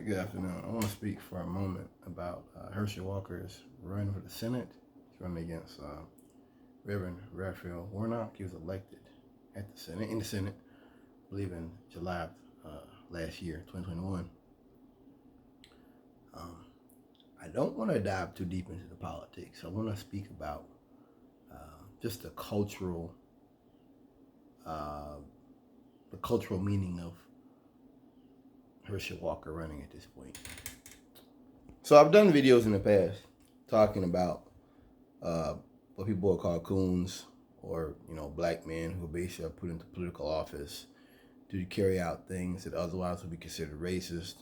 Good afternoon. I want to speak for a moment about Herschal Walker's run for the Senate. He's running against Reverend Raphael Warnock. He was elected at the Senate, I believe in July last year, 2021. I don't want to dive too deep into the politics. I want to speak about just the cultural meaning of Herschal Walker running at this point. So I've done videos in the past talking about what people will call coons, or black men who basically are put into political office to carry out things that otherwise would be considered racist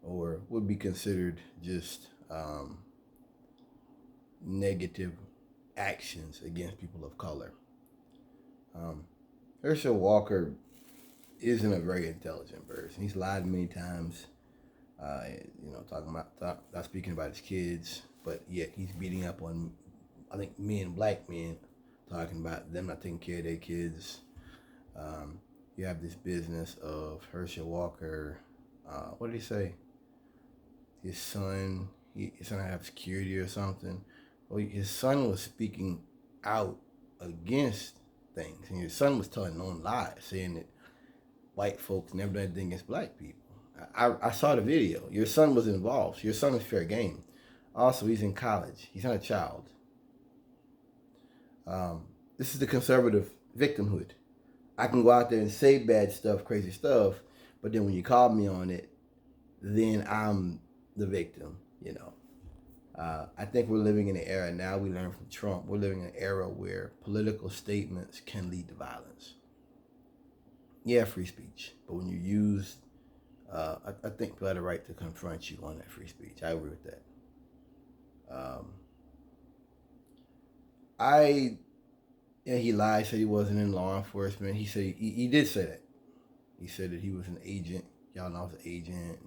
or would be considered just negative actions against people of color. Herschal Walker isn't a very intelligent person. He's lied many times. Not speaking about his kids, but yet he's beating up on, I think, black men, talking about them not taking care of their kids. You have this business of Herschal Walker. What did he say? His son have security or something. Well, his son was speaking out against things, and his son was telling no lies, saying that white folks never done anything against black people. I saw the video. Your son was involved. Your son is fair game. Also, he's in college. He's not a child. This is the conservative victimhood. I can go out there and say bad stuff, crazy stuff, but then when you call me on it, then I'm the victim, I think we're living in an era now, we learned from Trump, we're living in an era where political statements can lead to violence. Yeah, free speech, but when you use, I think people have the right to confront you on that free speech. I agree with that. He lied, said he wasn't in law enforcement. He said he did say that. He said that he was an agent. Y'all know I was an agent.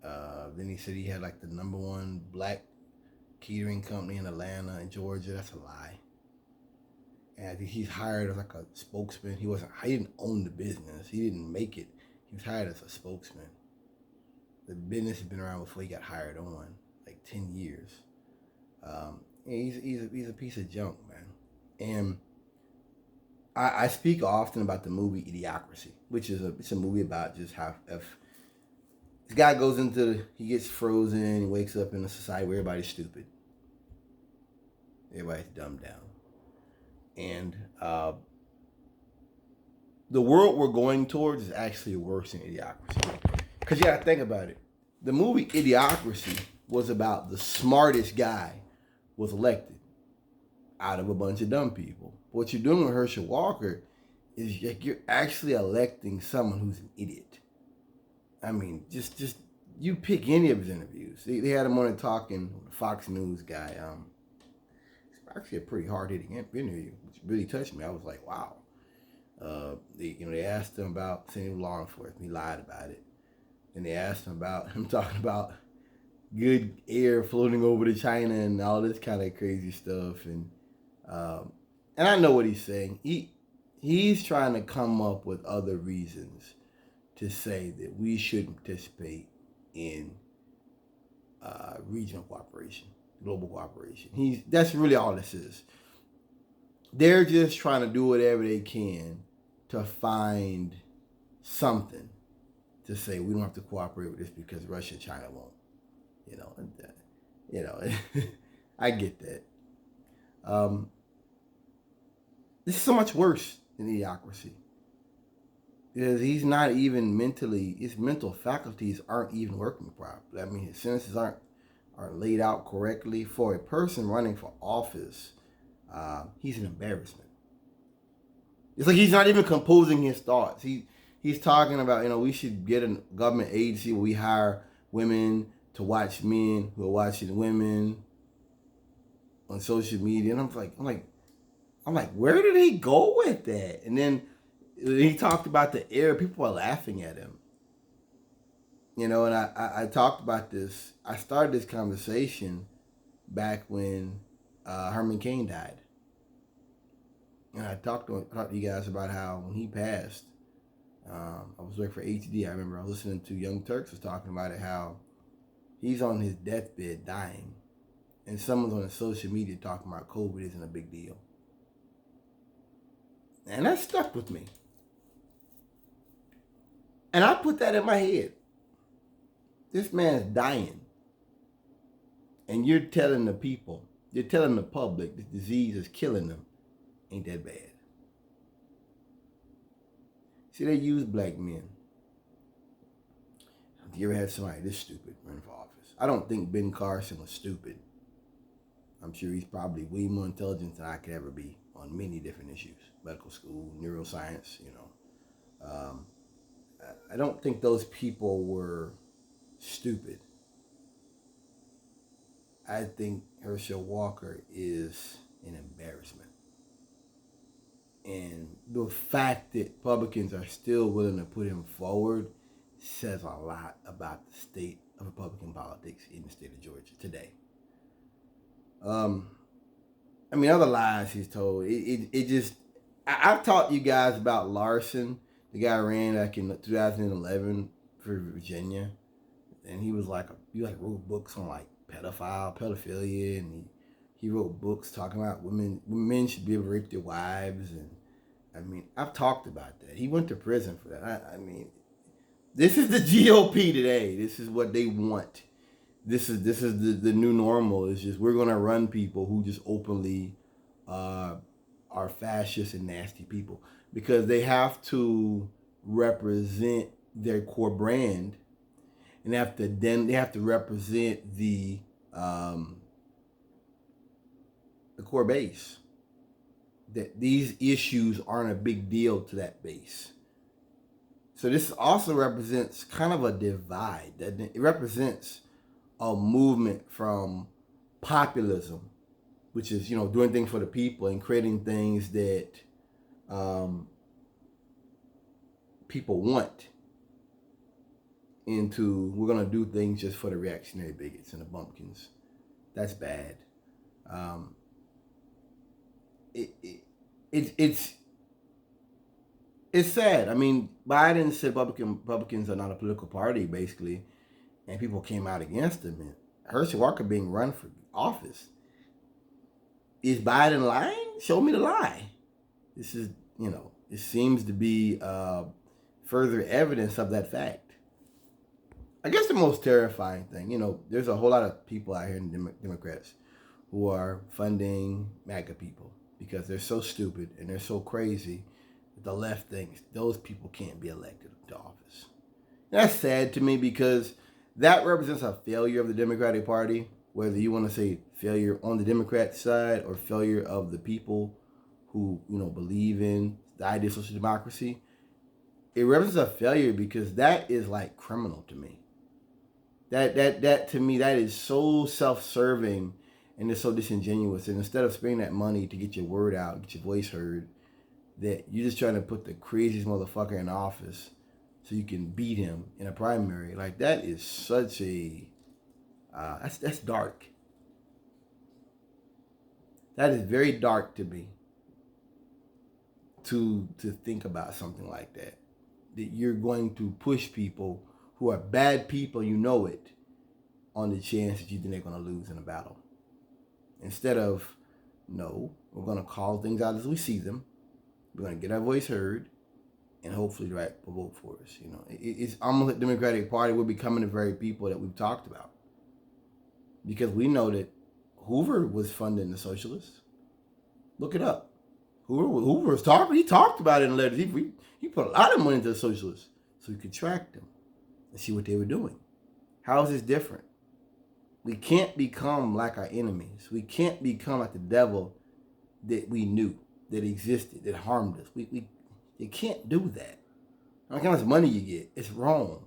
And then he said he had like the #1 black catering company in Atlanta and Georgia. That's a lie. And I think he's hired as like a spokesman. He didn't own the business. He didn't make it. He was hired as a spokesman. The business has been around before he got hired on, like 10 years. He's a piece of junk, man. And I speak often about the movie Idiocracy, which is it's a movie about just how if this guy he gets frozen, he wakes up in a society where everybody's stupid. Everybody's dumbed down. And the world we're going towards is actually worse than Idiocracy. Because you gotta think about it. The movie Idiocracy was about the smartest guy was elected out of a bunch of dumb people. What you're doing with Herschal Walker is you're actually electing someone who's an idiot. I mean, just you pick any of his interviews. They had him on and talking, the Fox News guy. It's actually a pretty hard-hitting interview, which really touched me. I was like, wow. They asked him about saying he was law enforcement. He lied about it. And they asked him about him talking about good air floating over to China and all this kind of crazy stuff. And I know what he's saying. He's trying to come up with other reasons to say that we shouldn't participate in regional cooperation, global cooperation. That's really all this is. They're just trying to do whatever they can to find something to say we don't have to cooperate with this because Russia and China won't. I get that. This is so much worse than Idiocracy. Because he's not even his mental faculties aren't even working properly. I mean, his sentences aren't laid out correctly. For a person running for office, he's an embarrassment. It's like he's not even composing his thoughts. He's talking about, we should get a government agency where we hire women to watch men who are watching women on social media. And I'm like, where did he go with that? And then he talked about the air. People were laughing at him. And I talked about this. I started this conversation back when Herman Cain died. And I talked to you guys about how when he passed, I was working for HD. I remember I was listening to Young Turks was talking about it, how he's on his deathbed dying, and someone's on his social media talking about COVID isn't a big deal. And that stuck with me. And I put that in my head. This man's dying. And you're telling the people, you're telling the public this disease is killing them. Ain't that bad? See, they use black men. Have you ever had somebody this stupid run for office? I don't think Ben Carson was stupid. I'm sure he's probably way more intelligent than I could ever be on many different issues. Medical school, neuroscience, I don't think those people were stupid. I think Herschal Walker is an embarrassment. And the fact that Republicans are still willing to put him forward says a lot about the state of Republican politics in the state of Georgia today. Other lies he's told. I've taught you guys about Larson. The guy ran back in 2011 for Virginia, and he wrote books on pedophilia, and he wrote books talking about men should be able to rape their wives, and I've talked about that. He went to prison for that. This is the GOP today. This is what they want. This is the new normal. It's just we're gonna run people who just openly are fascist and nasty people, because they have to represent their core brand, and they have to represent the core base. That these issues aren't a big deal to that base. So this also represents kind of a divide. It represents a movement from populism, which is, doing things for the people and creating things that people want, into we're going to do things just for the reactionary bigots and the bumpkins. That's bad. It's sad. Biden said Republicans are not a political party, basically, and people came out against him. And Herschel Walker being run for office. Is Biden lying? Show me the lie. This is, it seems to be further evidence of that fact. I guess the most terrifying thing, there's a whole lot of people out here in Democrats who are funding MAGA people because they're so stupid and they're so crazy that the left thinks those people can't be elected to office. That's sad to me, because that represents a failure of the Democratic Party, whether you want to say failure on the Democrat side or failure of the people who, believe in the idea of social democracy. It represents a failure because that is like criminal to me. That to me, that is so self-serving and it's so disingenuous. And instead of spending that money to get your word out, get your voice heard, that you're just trying to put the craziest motherfucker in office so you can beat him in a primary. Like, that is such a that's dark. That is very dark to me, to think about something like that. That you're going to push people who are bad people, it, on the chance that you think they're going to lose in a battle. Instead of, no, we're going to call things out as we see them. We're going to get our voice heard, and hopefully the right will vote for us. It's almost like the Democratic Party will becoming the very people that we've talked about. Because we know that Hoover was funding the socialists. Look it up. Hoover was talking. He talked about it in letters. He put a lot of money into the socialists so he could track them and see what they were doing. How is this different? We can't become like our enemies. We can't become like the devil that we knew, that existed, that harmed us. You can't do that. I don't care how much money you get. It's wrong.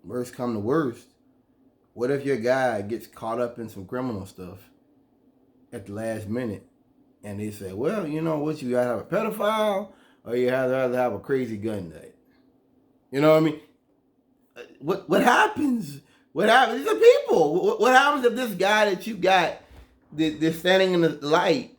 Worst come to worst, what if your guy gets caught up in some criminal stuff at the last minute, and they say, well, you know what, you gotta have a pedophile, or you rather have a crazy gun nut? You know what I mean? What happens? What happens? These are people. What happens if this guy that you got that's standing in the light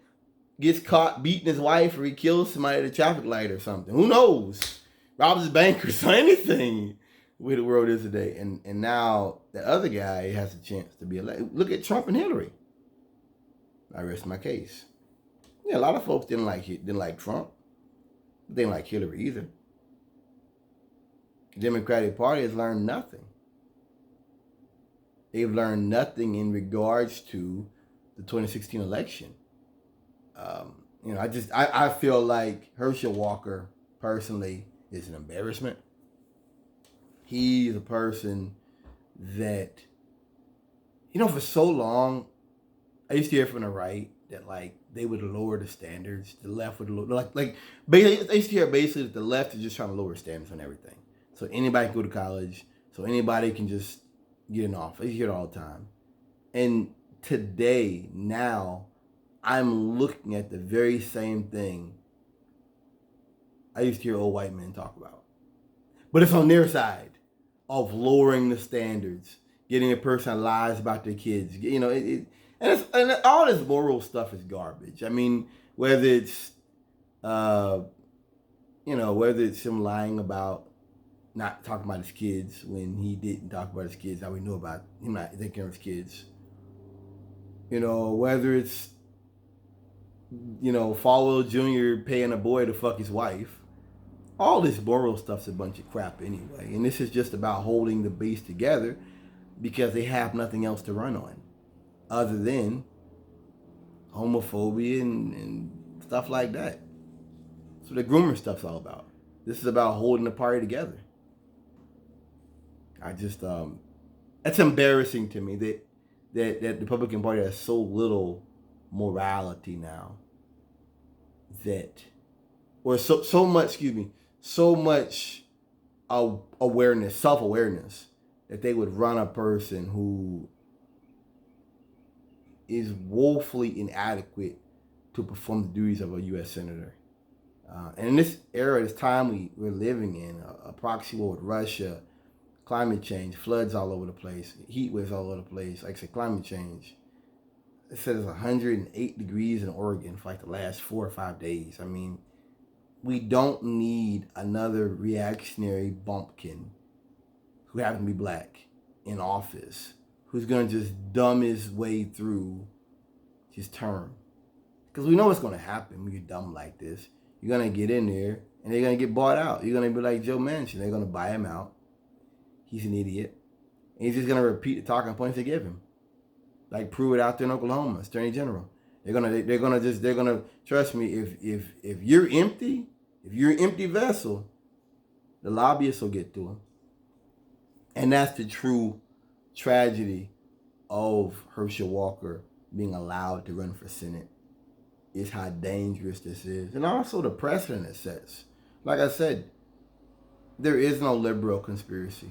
gets caught beating his wife or he kills somebody at a traffic light or something. Who knows? Robs his bankers or anything. The way the world is today. And now the other guy has a chance to be elected. Look at Trump and Hillary. I rest my case. Yeah, a lot of folks didn't like Trump. They didn't like Hillary either. The Democratic Party has learned nothing. They've learned nothing in regards to the 2016 election. I feel like Herschal Walker personally is an embarrassment. He's a person that, for so long, I used to hear from the right that like they would lower the standards. The left would lower, basically, I used to hear basically that the left is just trying to lower standards on everything. So anybody can go to college. So anybody can just get an office. I hear it all the time. And today, now, I'm looking at the very same thing I used to hear old white men talk about. But it's on their side of lowering the standards, getting a person lies about their kids. And all this moral stuff is garbage. I mean, whether it's him lying about not talking about his kids when he didn't talk about his kids, how we know about him not taking care of his kids. Whether it's, Falwell Jr. paying a boy to fuck his wife. All this moral stuff's a bunch of crap anyway. And this is just about holding the base together because they have nothing else to run on other than homophobia and stuff like that. That's what the groomer stuff's all about. This is about holding the party together. That's embarrassing to me that the Republican Party has so little morality now so much awareness, self-awareness that they would run a person who is woefully inadequate to perform the duties of a U.S. Senator. And in this era, this time we're living in, a proxy war with Russia, climate change, floods all over the place, heat waves all over the place. Like I said, climate change. It says it's 108 degrees in Oregon for like the last 4 or 5 days. I mean, we don't need another reactionary bumpkin who happens to be black in office who's going to just dumb his way through his term. Because we know what's going to happen when you're dumb like this. You're going to get in there and they're going to get bought out. You're going to be like Joe Manchin. They're going to buy him out. He's an idiot. And he's just going to repeat the talking points they give him. Like Pruitt out there in Oklahoma, Attorney General. They're gonna trust me. If you're empty, if you're an empty vessel, the lobbyists will get to him. And that's the true tragedy of Herschal Walker being allowed to run for Senate. Is how dangerous this is, and also the precedent it sets. Like I said, there is no liberal conspiracy.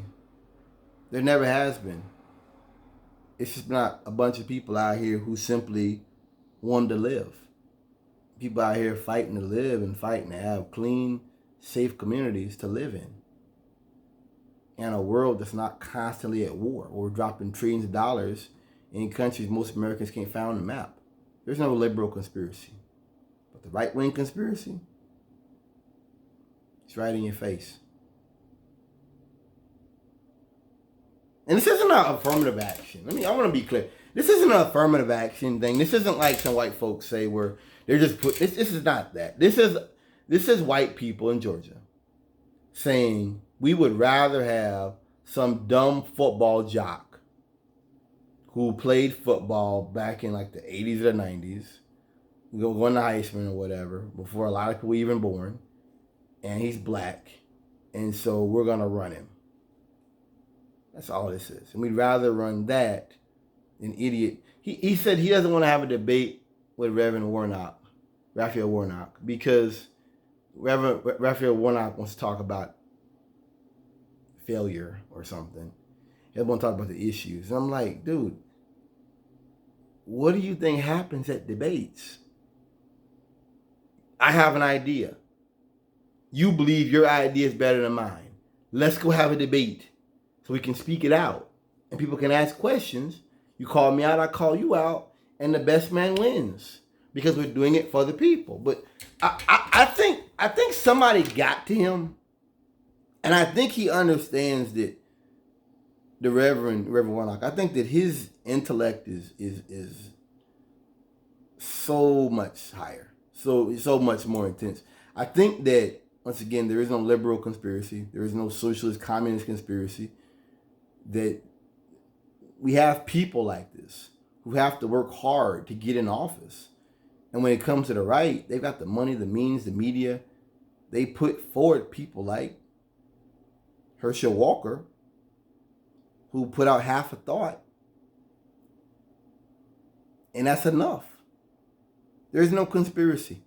There never has been. It's just not a bunch of people out here who simply want to live. People out here fighting to live and fighting to have clean, safe communities to live in. And a world that's not constantly at war or dropping trillions of dollars in countries most Americans can't find on the map. There's no liberal conspiracy. But the right-wing conspiracy, it's right in your face. And this isn't an affirmative action. I want to be clear. This isn't an affirmative action thing. This isn't like some white folks say where they're just this is not that. This is white people in Georgia saying we would rather have some dumb football jock who played football back in like the 80s or the 90s, going to Heisman or whatever, before a lot of people even born, and he's black, and so we're going to run him. That's all this is. And we'd rather run that than idiot. He said he doesn't want to have a debate with Raphael Warnock, because Raphael Warnock wants to talk about failure or something. He doesn't want to talk about the issues. And I'm like, dude, what do you think happens at debates? I have an idea. You believe your idea is better than mine. Let's go have a debate so we can speak it out and people can ask questions. You call me out, I call you out, and the best man wins. because we're doing it for the people. But I think somebody got to him, and I think he understands that the Reverend Warnock. I think that his intellect is so much higher, so much more intense. I think that once again, there is no liberal conspiracy, there is no socialist communist conspiracy. That we have people like this who have to work hard to get in office. And when it comes to the right, they've got the money, the means, the media. They put forward people like Herschal Walker, who put out half a thought. And that's enough. There's no conspiracy.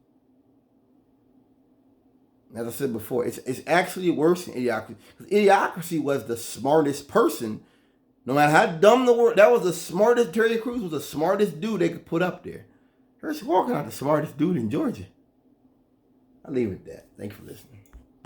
As I said before, it's actually worse than idiocracy. Because idiocracy was the smartest person. No matter how dumb the world, that was the smartest. Terry Crews was the smartest dude they could put up there. Herschel Walker not the smartest dude in Georgia. I'll leave it at that. Thanks for listening.